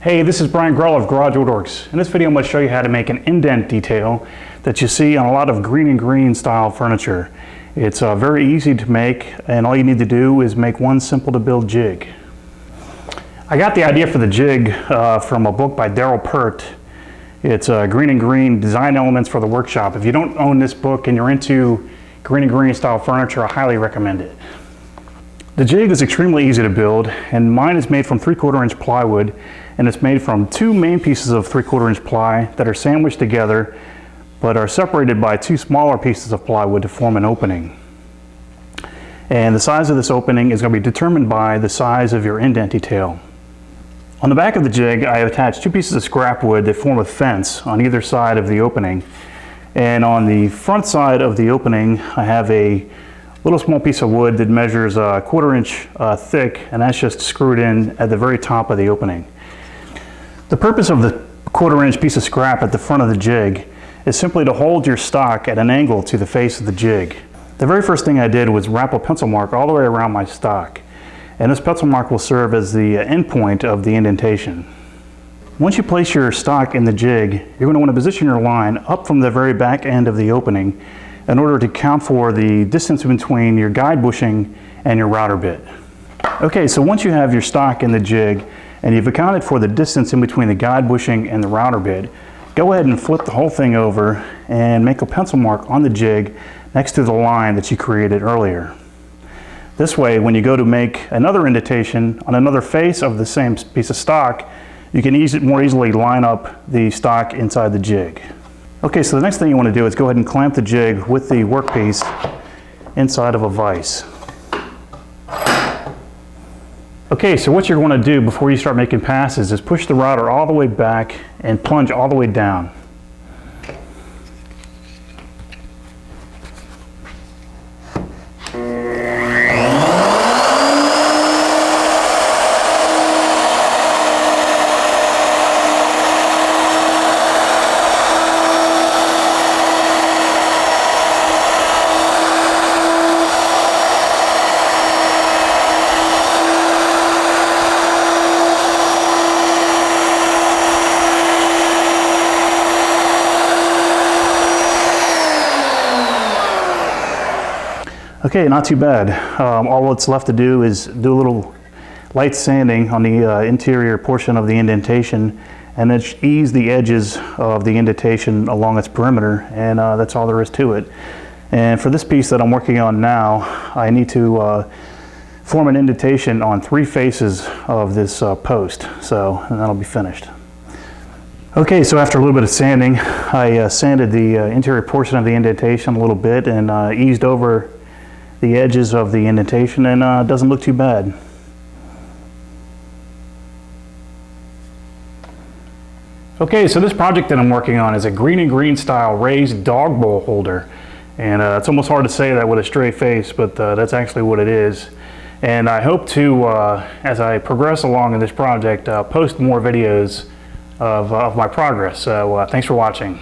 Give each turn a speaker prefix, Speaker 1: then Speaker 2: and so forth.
Speaker 1: Hey, this is Brian Grell of Garage Woodworks. In this video I'm going to show you how to make an indent detail that you see on a lot of Greene Greene style furniture. It's very easy to make, and all you need to do is make one simple to build jig. I got the idea for the jig from a book by Darryl Pert. It's Greene Greene Design Elements for the Workshop. If you don't own this book and you're into Greene Greene style furniture, I highly recommend it. The jig is extremely easy to build, and mine is made from 3/4 inch plywood, and it's made from two main pieces of 3/4 inch ply that are sandwiched together but are separated by two smaller pieces of plywood to form an opening. And the size of this opening is going to be determined by the size of your indent detail. On the back of the jig I have attached two pieces of scrap wood that form a fence on either side of the opening, and on the front side of the opening I have a little small piece of wood that measures a 1/4 inch thick, and that's just screwed in at the very top of the opening. The purpose of the 1/4 inch piece of scrap at the front of the jig is simply to hold your stock at an angle to the face of the jig. The very first thing I did was wrap a pencil mark all the way around my stock, and this pencil mark will serve as the end point of the indentation. Once you place your stock in the jig, you're going to want to position your line up from the very back end of the opening in order to count for the distance between your guide bushing and your router bit. Okay, so once you have your stock in the jig and you've accounted for the distance in between the guide bushing and the router bit, go ahead and flip the whole thing over and make a pencil mark on the jig next to the line that you created earlier. This way, when you go to make another indentation on another face of the same piece of stock, you can more easily line up the stock inside the jig. Okay, so the next thing you want to do is go ahead and clamp the jig with the workpiece inside of a vise. Okay, so what you're going to do before you start making passes is push the router all the way back and plunge all the way down. Okay, not too bad. All that's left to do is do a little light sanding on the interior portion of the indentation, and then ease the edges of the indentation along its perimeter, and that's all there is to it. And for this piece that I'm working on now, I need to form an indentation on 3 faces of this post, and that'll be finished. Okay, so after a little bit of sanding, I sanded the interior portion of the indentation a little bit and eased over the edges of the indentation, and it doesn't look too bad. Okay, so this project that I'm working on is a Greene Greene style raised dog bowl holder, and it's almost hard to say that with a straight face, but that's actually what it is. And I hope to, as I progress along in this project, post more videos of my progress. So thanks for watching.